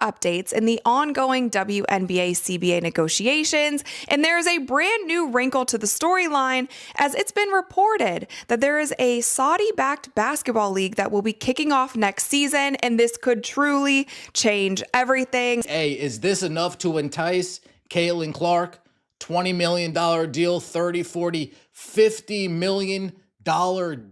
updates in the ongoing WNBA CBA negotiations, and there is a brand new wrinkle to the storyline as it's been reported that there is a Saudi-backed basketball league that will be kicking off next season, and this could truly change everything. Hey, is this enough to entice Caitlin Clark? $20 million deal, 30, 40, $50 million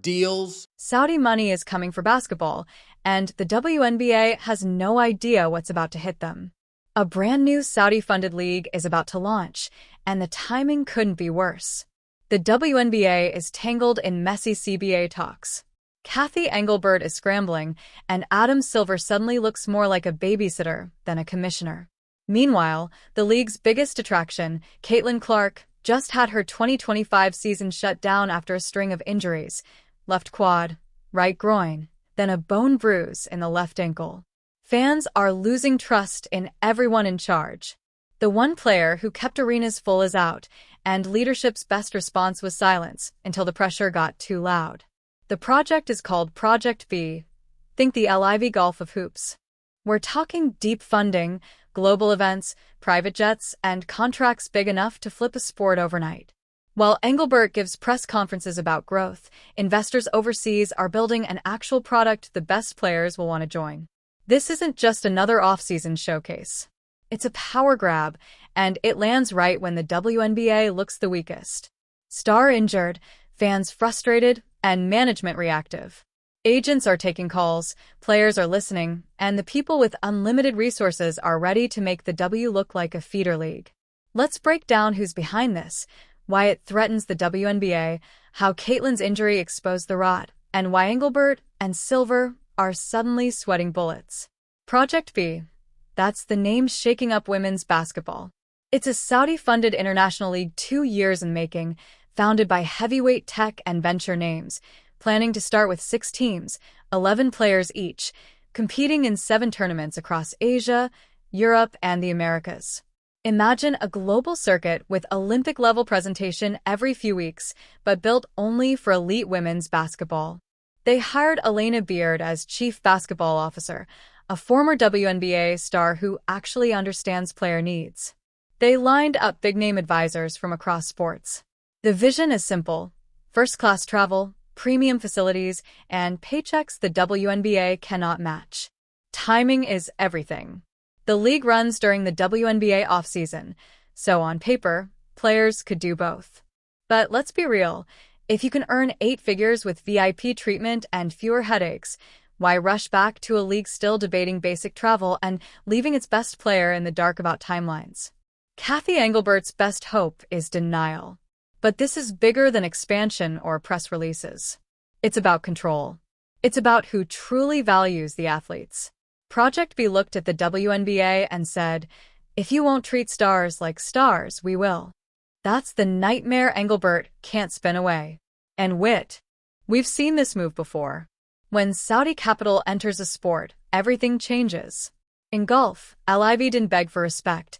deals. Saudi money is coming for basketball, and the WNBA has no idea what's about to hit them. A brand new Saudi-funded league is about to launch, and the timing couldn't be worse. The WNBA is tangled in messy CBA talks. Cathy Engelbert is scrambling, and Adam Silver suddenly looks more like a babysitter than a commissioner. Meanwhile, the league's biggest attraction, Caitlin Clark, just had her 2025 season shut down after a string of injuries: left quad, right groin, then a bone bruise in the left ankle. Fans are losing trust in everyone in charge. The one player who kept arenas full is out, and leadership's best response was silence until the pressure got too loud. The project is called Project B. Think the LIV Golf of Hoops. We're talking deep funding, global events, private jets, and contracts big enough to flip a sport overnight. While Engelbert gives press conferences about growth, investors overseas are building an actual product the best players will want to join. This isn't just another off-season showcase. It's a power grab, and it lands right when the WNBA looks the weakest. Star injured, fans frustrated, and management reactive. Agents are taking calls, players are listening, and the people with unlimited resources are ready to make the W look like a feeder league. Let's break down who's behind this, why it threatens the WNBA, how Caitlin's injury exposed the rot, and why Engelbert and Silver are suddenly sweating bullets. Project B. That's the name shaking up women's basketball. It's a Saudi-funded international league 2 years in making, founded by heavyweight tech and venture names, planning to start with 6 teams, 11 players each, competing in 7 tournaments across Asia, Europe, and the Americas. Imagine a global circuit with Olympic-level presentation every few weeks, but built only for elite women's basketball. They hired Elena Beard as chief basketball officer, a former WNBA star who actually understands player needs. They lined up big-name advisors from across sports. The vision is simple: first-class travel, premium facilities, and paychecks the WNBA cannot match. Timing is everything. The league runs during the WNBA offseason, so on paper, players could do both. But let's be real, if you can earn 8 figures with VIP treatment and fewer headaches, why rush back to a league still debating basic travel and leaving its best player in the dark about timelines? Cathy Engelbert's best hope is denial. But this is bigger than expansion or press releases. It's about control. It's about who truly values the athletes. Project B looked at the WNBA and said, "If you won't treat stars like stars, we will." That's the nightmare Engelbert can't spin away. And wit. We've seen this move before. When Saudi capital enters a sport, everything changes. In golf, LIV didn't beg for respect.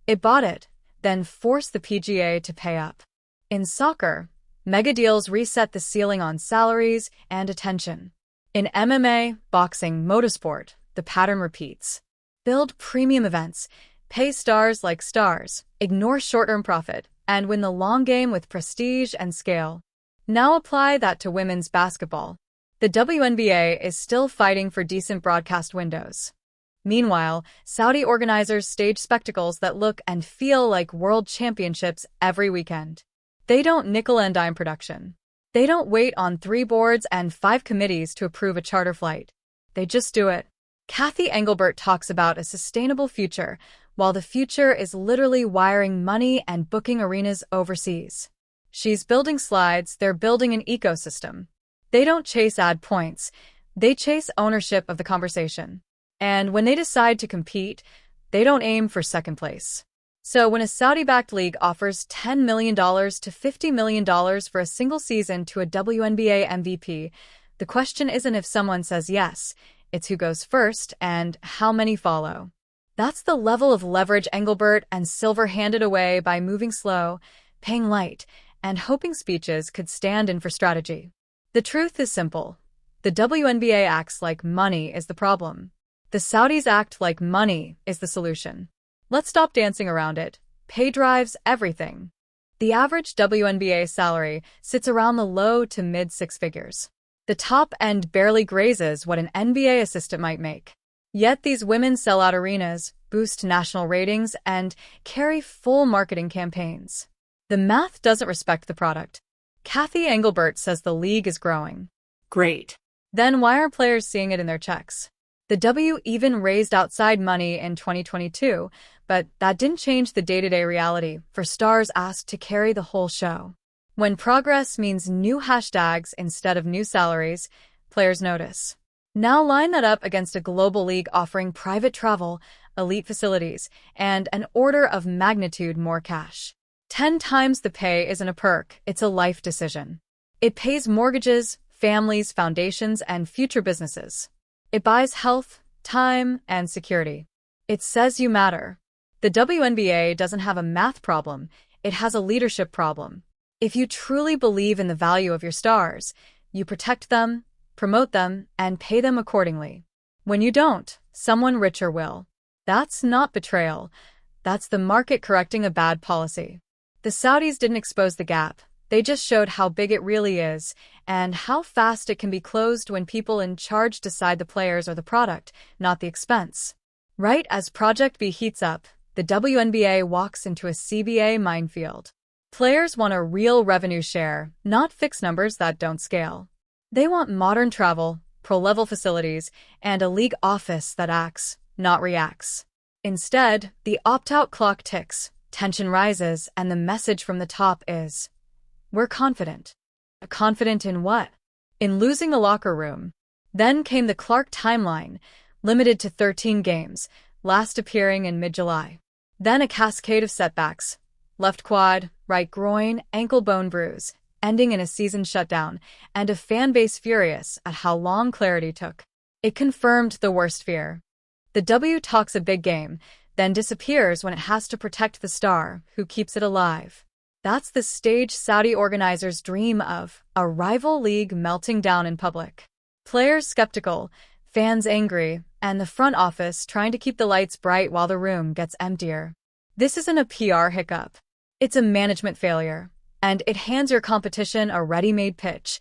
It bought it, then forced the PGA to pay up. In soccer, mega deals reset the ceiling on salaries and attention. In MMA, boxing, motorsport, the pattern repeats. Build premium events, pay stars like stars, ignore short-term profit, and win the long game with prestige and scale. Now apply that to women's basketball. The WNBA is still fighting for decent broadcast windows. Meanwhile, Saudi organizers stage spectacles that look and feel like world championships every weekend. They don't nickel and dime production. They don't wait on 3 boards and 5 committees to approve a charter flight. They just do it. Cathy Engelbert talks about a sustainable future, while the future is literally wiring money and booking arenas overseas. She's building slides, they're building an ecosystem. They don't chase ad points, they chase ownership of the conversation. And when they decide to compete, they don't aim for second place. So when a Saudi-backed league offers $10 million to $50 million for a single season to a WNBA MVP, the question isn't if someone says yes, it's who goes first and how many follow. That's the level of leverage Engelbert and Silver handed away by moving slow, paying light, and hoping speeches could stand in for strategy. The truth is simple. The WNBA acts like money is the problem. The Saudis act like money is the solution. Let's stop dancing around it. Pay drives everything. The average WNBA salary sits around the low to mid six figures. The top end barely grazes what an NBA assistant might make. Yet these women sell out arenas, boost national ratings, and carry full marketing campaigns. The math doesn't respect the product. Kathy Engelbert says the league is growing. Great. Then why aren't players seeing it in their checks? The W even raised outside money in 2022, but that didn't change the day-to-day reality for stars asked to carry the whole show. When progress means new hashtags instead of new salaries, players notice. Now line that up against a global league offering private travel, elite facilities, and an order of magnitude more cash. 10 times the pay isn't a perk, it's a life decision. It pays mortgages, families, foundations, and future businesses. It buys health, time, and security. It says you matter. The WNBA doesn't have a math problem, it has a leadership problem. If you truly believe in the value of your stars, you protect them, promote them, and pay them accordingly. When you don't, someone richer will. That's not betrayal. That's the market correcting a bad policy. The Saudis didn't expose the gap. They just showed how big it really is and how fast it can be closed when people in charge decide the players or the product, not the expense. Right as Project B heats up, the WNBA walks into a CBA minefield. Players want a real revenue share, not fixed numbers that don't scale. They want modern travel, pro-level facilities, and a league office that acts, not reacts. Instead, the opt-out clock ticks, tension rises, and the message from the top is, we're confident. Confident in what? In losing the locker room. Then came the Clark timeline, limited to 13 games, last appearing in mid-July. Then a cascade of setbacks. Left quad, right groin, ankle bone bruise, ending in a season shutdown, and a fan base furious at how long clarity took. It confirmed the worst fear. The W talks a big game, then disappears when it has to protect the star, who keeps it alive. That's the stage Saudi organizers dream of, a rival league melting down in public. Players skeptical, fans angry, and the front office trying to keep the lights bright while the room gets emptier. This isn't a PR hiccup. It's a management failure, and it hands your competition a ready-made pitch.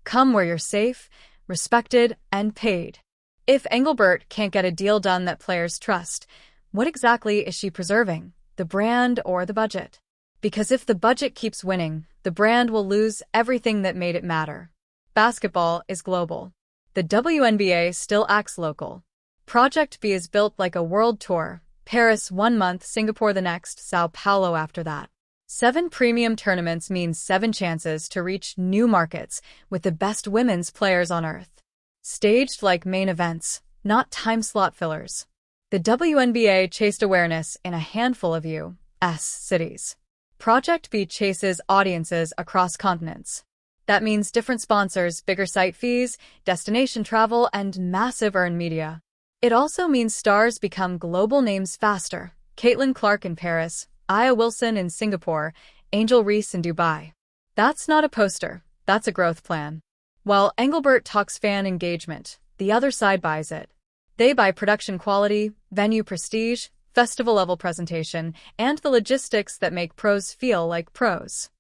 Come where you're safe, respected, and paid. If Engelbert can't get a deal done that players trust, what exactly is she preserving, the brand or the budget? Because if the budget keeps winning, the brand will lose everything that made it matter. Basketball is global. The WNBA still acts local. Project B is built like a world tour. Paris 1 month, Singapore the next, Sao Paulo after that. 7 premium tournaments means 7 chances to reach new markets with the best women's players on earth. Staged like main events, not time slot fillers. The WNBA chased awareness in a handful of U.S. cities. Project B chases audiences across continents. That means different sponsors, bigger site fees, destination travel, and massive earned media. It also means stars become global names faster. Caitlin Clark in Paris, Aya Wilson in Singapore, Angel Reese in Dubai. That's not a poster, that's a growth plan. While Engelbert talks fan engagement, the other side buys it. They buy production quality, venue prestige, festival-level presentation, and the logistics that make pros feel like pros.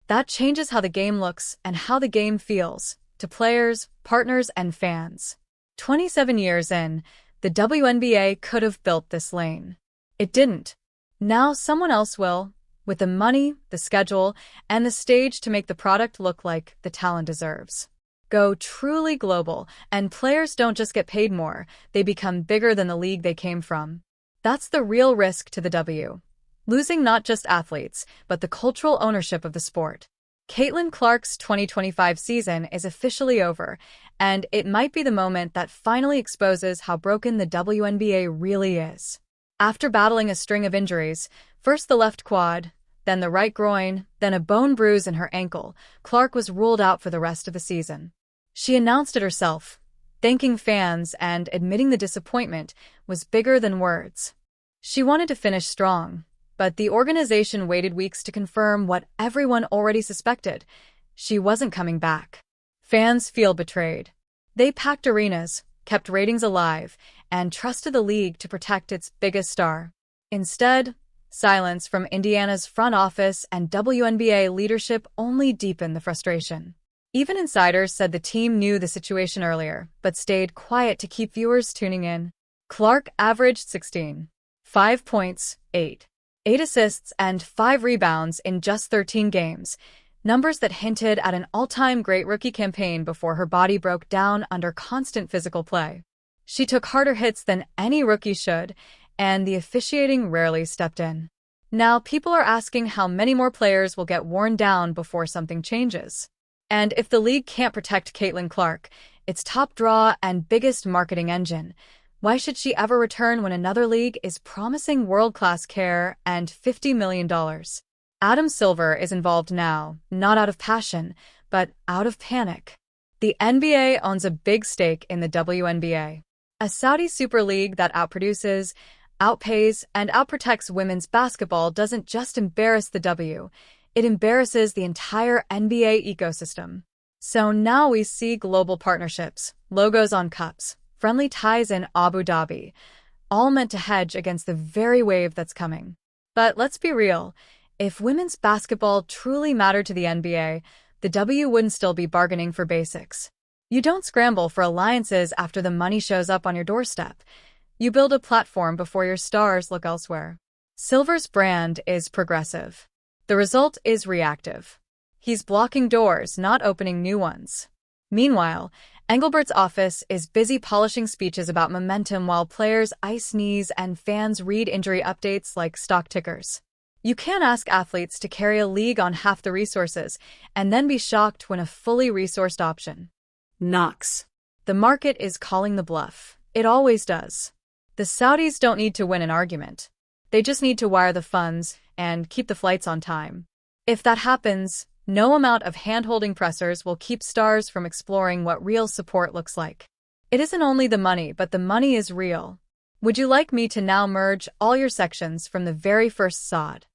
That changes how the game looks and how the game feels, to players, partners, and fans. 27 years in, the WNBA could have built this lane. It didn't. Now someone else will, with the money, the schedule, and the stage to make the product look like the talent deserves. Go truly global, and players don't just get paid more, they become bigger than the league they came from. That's the real risk to the W. Losing not just athletes, but the cultural ownership of the sport. Caitlin Clark's 2025 season is officially over, and it might be the moment that finally exposes how broken the WNBA really is. After battling a string of injuries, first the left quad, then the right groin, then a bone bruise in her ankle, Clark was ruled out for the rest of the season. She announced it herself. Thanking fans and admitting the disappointment was bigger than words. She wanted to finish strong, but the organization waited weeks to confirm what everyone already suspected. She wasn't coming back. Fans feel betrayed. They packed arenas, kept ratings alive, and trusted the league to protect its biggest star. Instead, silence from Indiana's front office and WNBA leadership only deepened the frustration. Even insiders said the team knew the situation earlier, but stayed quiet to keep viewers tuning in. Clark averaged 16, 5 points, 8 assists, and 5 rebounds in just 13 games, numbers that hinted at an all-time great rookie campaign before her body broke down under constant physical play. She took harder hits than any rookie should, and the officiating rarely stepped in. Now, people are asking how many more players will get worn down before something changes. And if the league can't protect Caitlin Clark, its top draw and biggest marketing engine, why should she ever return when another league is promising world-class care and $50 million? Adam Silver is involved now, not out of passion, but out of panic. The NBA owns a big stake in the WNBA, a Saudi super league that outproduces, outpays, and outprotects women's basketball. Doesn't just embarrass the W, it embarrasses the entire NBA ecosystem. So now we see global partnerships, logos on cups, friendly ties in Abu Dhabi, all meant to hedge against the very wave that's coming. But let's be real, if women's basketball truly mattered to the NBA, the W wouldn't still be bargaining for basics. You don't scramble for alliances after the money shows up on your doorstep. You build a platform before your stars look elsewhere. Silver's brand is progressive. The result is reactive. He's blocking doors, not opening new ones. Meanwhile, Engelbert's office is busy polishing speeches about momentum while players ice knees and fans read injury updates like stock tickers. You can't ask athletes to carry a league on half the resources and then be shocked when a fully resourced option knocks. The market is calling the bluff. It always does. The Saudis don't need to win an argument. They just need to wire the funds and keep the flights on time. If that happens, no amount of hand-holding pressers will keep stars from exploring what real support looks like. It isn't only the money, but the money is real. Would you like me to now merge all your sections from the very first sod?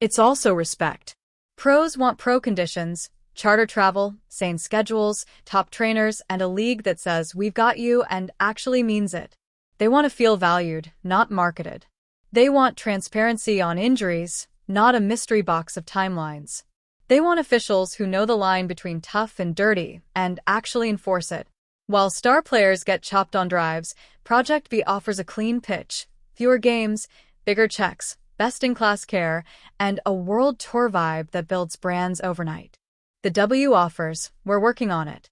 It's also respect. Pros want pro conditions, charter travel, sane schedules, top trainers, and a league that says we've got you and actually means it. They want to feel valued, not marketed. They want transparency on injuries, not a mystery box of timelines. They want officials who know the line between tough and dirty and actually enforce it. While star players get chopped on drives, Project B offers a clean pitch, fewer games, bigger checks, best-in-class care, and a world tour vibe that builds brands overnight. The W offers, we're working on it.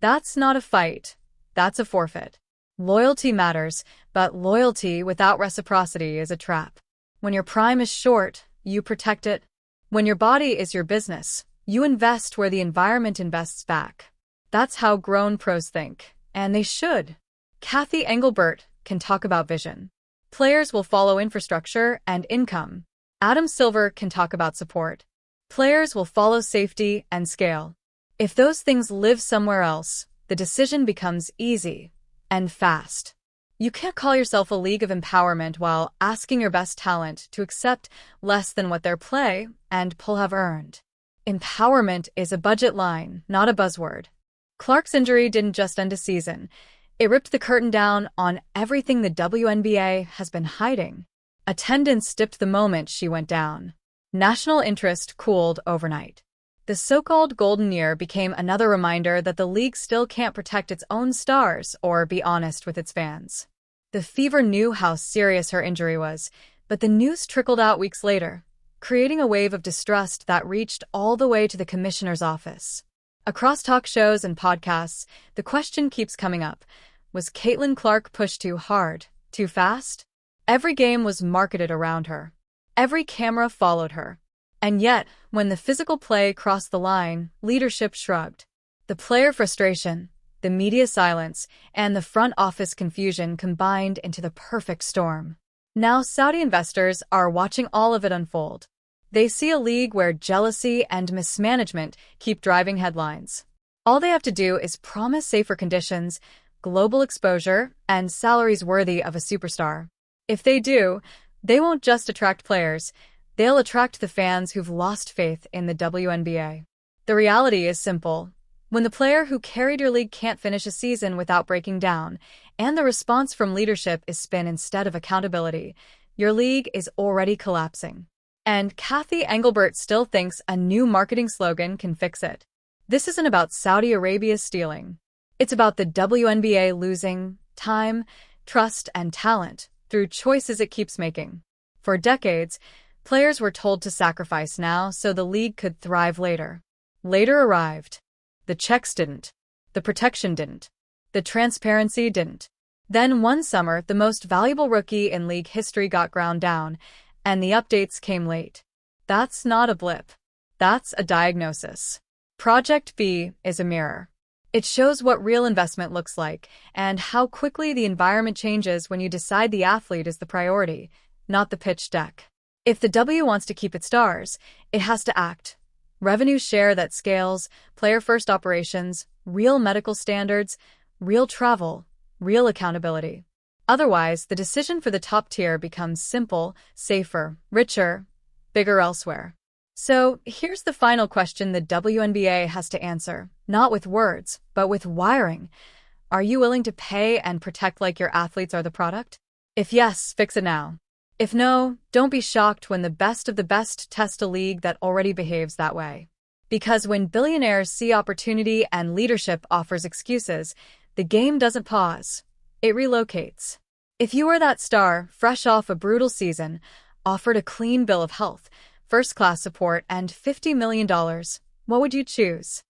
That's not a fight, that's a forfeit. Loyalty matters, but loyalty without reciprocity is a trap. When your prime is short, you protect it. When your body is your business, you invest where the environment invests back. That's how grown pros think, and they should. Kathy Engelbert can talk about vision. Players will follow infrastructure and income. Adam Silver can talk about support. Players will follow safety and scale. If those things live somewhere else, the decision becomes easy and fast. You can't call yourself a league of empowerment while asking your best talent to accept less than what their play and pull have earned. Empowerment is a budget line, not a buzzword. Clark's injury didn't just end a season. It ripped the curtain down on everything the WNBA has been hiding. Attendance dipped the moment she went down. National interest cooled overnight. The so-called golden year became another reminder that the league still can't protect its own stars or be honest with its fans. The Fever knew how serious her injury was, but the news trickled out weeks later, creating a wave of distrust that reached all the way to the commissioner's office. Across talk shows and podcasts, the question keeps coming up. Was Caitlin Clark pushed too hard, too fast? Every game was marketed around her. Every camera followed her. And yet, when the physical play crossed the line, leadership shrugged. The player frustration, the media silence, and the front office confusion combined into the perfect storm. Now Saudi investors are watching all of it unfold. They see a league where jealousy and mismanagement keep driving headlines. All they have to do is promise safer conditions, global exposure, and salaries worthy of a superstar. If they do, they won't just attract players. They'll attract the fans who've lost faith in the WNBA. The reality is simple. When the player who carried your league can't finish a season without breaking down, and the response from leadership is spin instead of accountability, your league is already collapsing. And Kathy Engelbert still thinks a new marketing slogan can fix it. This isn't about Saudi Arabia stealing. It's about the WNBA losing time, trust, and talent through choices it keeps making. For decades, players were told to sacrifice now so the league could thrive later. Later arrived. The checks didn't. The protection didn't. The transparency didn't. Then one summer, the most valuable rookie in league history got ground down, and the updates came late. That's not a blip. That's a diagnosis. Project B is a mirror. It shows what real investment looks like and how quickly the environment changes when you decide the athlete is the priority, not the pitch deck. If the W wants to keep its stars, it has to act. Revenue share that scales, player-first operations, real medical standards, real travel, real accountability. Otherwise, the decision for the top tier becomes simple, safer, richer, bigger elsewhere. So here's the final question the WNBA has to answer, not with words, but with wiring. Are you willing to pay and protect like your athletes are the product? If yes, fix it now. If no, don't be shocked when the best of the best test a league that already behaves that way. Because when billionaires see opportunity and leadership offers excuses, the game doesn't pause. It relocates. If you were that star, fresh off a brutal season, offered a clean bill of health, first-class support, and $50 million, what would you choose?